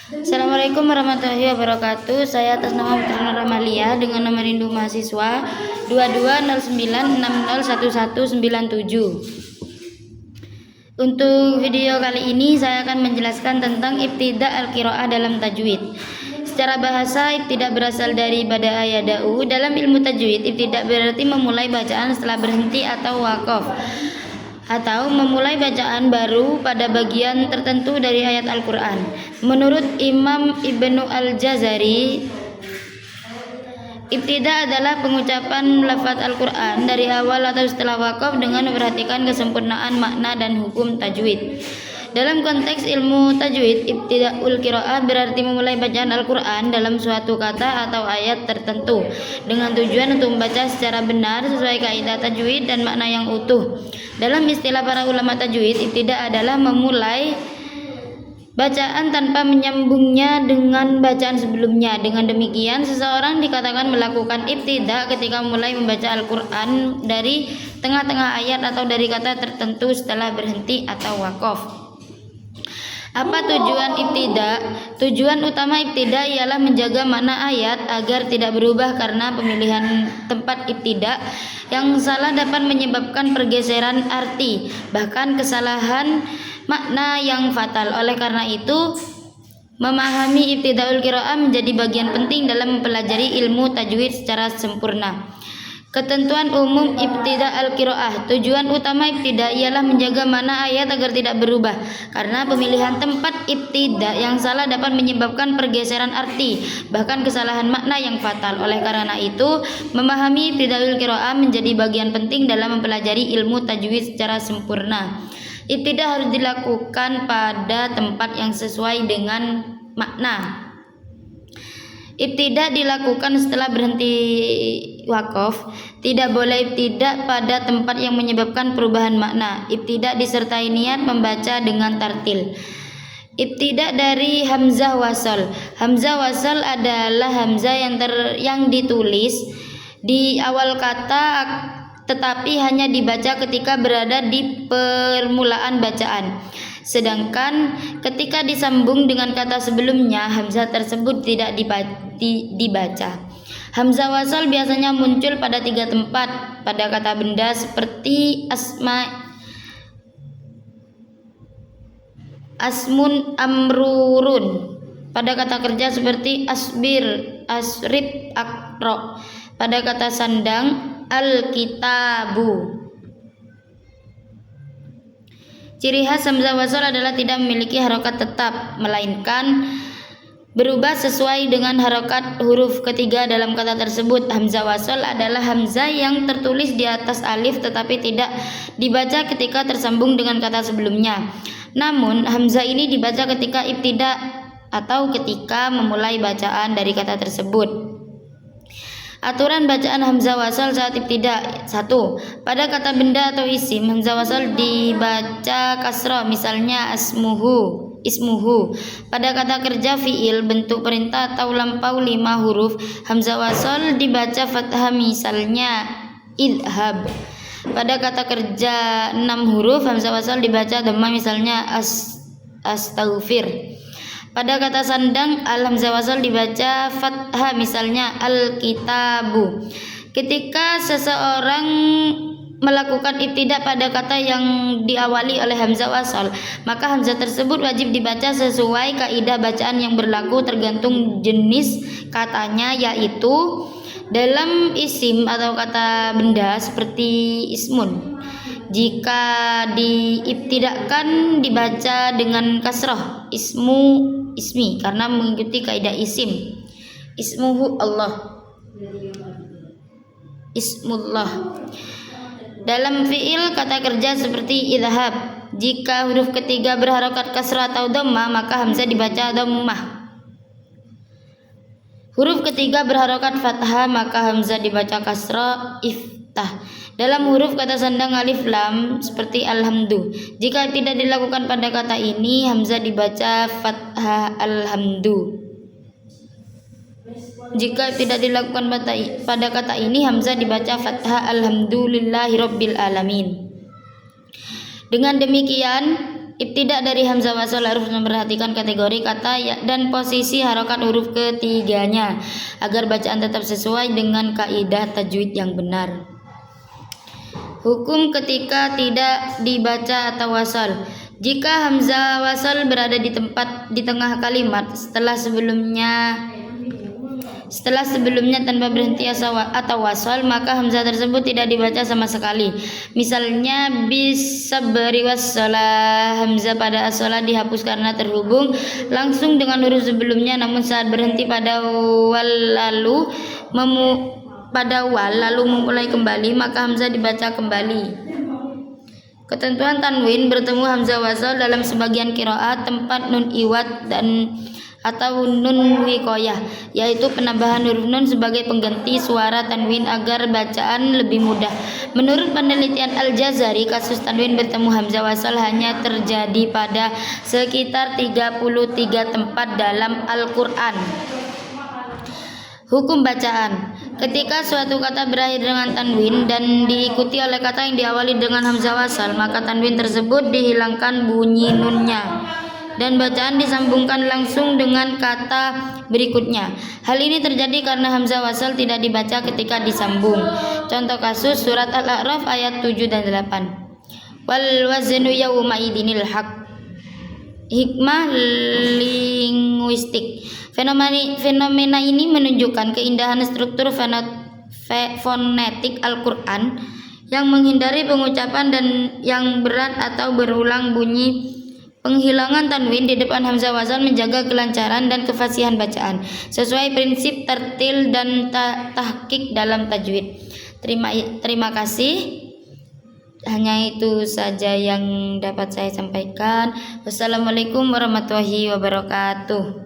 Assalamualaikum warahmatullahi wabarakatuh. Saya atas nama Putri Nur Amalia dengan nomor induk mahasiswa 2209601197. Untuk video kali ini saya akan menjelaskan tentang ibtida al-qiraah dalam tajwid. Secara bahasa, ibtida berasal dari bada'a yada'u. Dalam ilmu tajwid, ibtida berarti memulai bacaan setelah berhenti atau waqaf, atau memulai bacaan baru pada bagian tertentu dari ayat Al-Quran. Menurut Imam Ibnu Al-Jazari, ibtida adalah pengucapan lafaz Al-Quran dari awal atau setelah waqaf dengan memperhatikan kesempurnaan makna dan hukum tajwid. Dalam konteks ilmu tajwid, ibtidaul qiraah berarti memulai bacaan Al-Quran dalam suatu kata atau ayat tertentu dengan tujuan untuk membaca secara benar sesuai kaidah tajwid dan makna yang utuh. Dalam istilah para ulama tajwid, ibtida adalah memulai bacaan tanpa menyambungnya dengan bacaan sebelumnya. Dengan demikian, seseorang dikatakan melakukan ibtida ketika mulai membaca Al-Quran dari tengah-tengah ayat atau dari kata tertentu setelah berhenti atau waqaf. Apa tujuan ibtida? Tujuan utama ibtida ialah menjaga makna ayat agar tidak berubah karena pemilihan tempat ibtida yang salah dapat menyebabkan pergeseran arti, bahkan kesalahan makna yang fatal. Oleh karena itu, memahami ibtidaul qiraah menjadi bagian penting dalam mempelajari ilmu tajwid secara sempurna. Ketentuan umum ibtida al-qiraah. Tujuan utama ibtida ialah menjaga makna ayat agar tidak berubah karena pemilihan tempat ibtida yang salah dapat menyebabkan pergeseran arti, bahkan kesalahan makna yang fatal. Oleh karena itu, memahami ibtidaul qiraah menjadi bagian penting dalam mempelajari ilmu tajwid secara sempurna. Ibtida harus dilakukan pada tempat yang sesuai dengan makna. Ibtida dilakukan setelah berhenti waqaf. Tidak boleh ibtida pada tempat yang menyebabkan perubahan makna. Ibtida disertai niat membaca dengan tartil. Ibtida dari hamzah wasal. Hamzah wasal adalah hamzah yang ditulis di awal kata tetapi hanya dibaca ketika berada di permulaan bacaan. Sedangkan ketika disambung dengan kata sebelumnya, hamzah tersebut tidak dibaca. Hamzah wasal biasanya muncul pada 3 tempat pada kata benda seperti asmun, amrurun. Pada kata kerja seperti asbir, asrib, akro. Pada kata sandang, al-kitabu. Ciri khas hamzah wasal adalah tidak memiliki harokat tetap, melainkan berubah sesuai dengan harokat huruf ketiga dalam kata tersebut. Hamzah wasal adalah hamzah yang tertulis di atas alif tetapi tidak dibaca ketika tersambung dengan kata sebelumnya. Namun, hamzah ini dibaca ketika ibtida atau ketika memulai bacaan dari kata tersebut. Aturan bacaan hamzah wasal saat ibtida. 1. Pada kata benda atau isim, hamzah wasal dibaca kasrah, misalnya ismuhu. Pada kata kerja fiil bentuk perintah atau lampau 5 huruf, hamzah wasal dibaca fathah, misalnya idhab. Pada kata kerja 6 huruf, hamzah wasal dibaca dhammah, misalnya astaghfir. Pada kata sandang, al-hamzah wasal dibaca fathah, misalnya al-kitabu. Ketika seseorang melakukan ibtida pada kata yang diawali oleh hamzah wasal, maka hamzah tersebut wajib dibaca sesuai kaidah bacaan yang berlaku tergantung jenis katanya, yaitu dalam isim atau kata benda seperti ismun. Jika diibtidakan dibaca dengan kasrah, ismi, karena mengikuti kaidah isim. Ismuhu Allah, ismullah. Dalam fiil kata kerja seperti idhab, jika huruf ketiga berharokat kasrah atau dhammah, maka hamzah dibaca dhammah. Huruf ketiga berharokat fathah, maka hamzah dibaca kasrah, iftah. Dalam huruf kata sandang alif lam seperti alhamdu, jika tidak dilakukan pada kata ini, hamzah dibaca fathah alhamdu. Jika tidak dilakukan pada kata ini, hamzah dibaca fathah alhamdulillahirabbil alamin. Dengan demikian, ibtidak dari hamzah wasal harus memperhatikan kategori kata dan posisi harokat huruf ketiganya agar bacaan tetap sesuai dengan kaidah tajwid yang benar. Hukum ketika tidak dibaca atau wasal. Jika hamzah wasal berada di tengah kalimat setelah sebelumnya tanpa berhenti atau wasal, maka hamzah tersebut tidak dibaca sama sekali. Misalnya bisabri wassalah, hamzah pada as-shalah dihapus karena terhubung langsung dengan huruf sebelumnya, namun saat berhenti pada wal lalu memulai kembali, maka hamzah dibaca kembali. Ketentuan tanwin bertemu hamzah wasal dalam sebagian qiraat tempat nun iwad atau nun wiqayah, yaitu penambahan huruf nun sebagai pengganti suara tanwin agar bacaan lebih mudah. Menurut penelitian Al-Jazari, kasus tanwin bertemu hamzah wasal hanya terjadi pada sekitar 33 tempat dalam Al-Quran. Hukum bacaan. Ketika suatu kata berakhir dengan tanwin dan diikuti oleh kata yang diawali dengan hamzah wasal, maka tanwin tersebut dihilangkan bunyi nunnya dan bacaan disambungkan langsung dengan kata berikutnya. Hal ini terjadi karena hamzah wasal tidak dibaca ketika disambung. Contoh kasus surat Al-A'raf ayat 7 dan 8. Wal waznu yauma idinil haq. Hikmah linguistik. Fenomena ini menunjukkan keindahan struktur fonetik Al-Quran yang menghindari pengucapan dan yang berat atau berulang bunyi. Penghilangan tanwin di depan hamzah wasal menjaga kelancaran dan kefasihan bacaan sesuai prinsip tartil dan tahqiq dalam tajwid. Terima kasih. Hanya itu saja yang dapat saya sampaikan. Wassalamualaikum warahmatullahi wabarakatuh.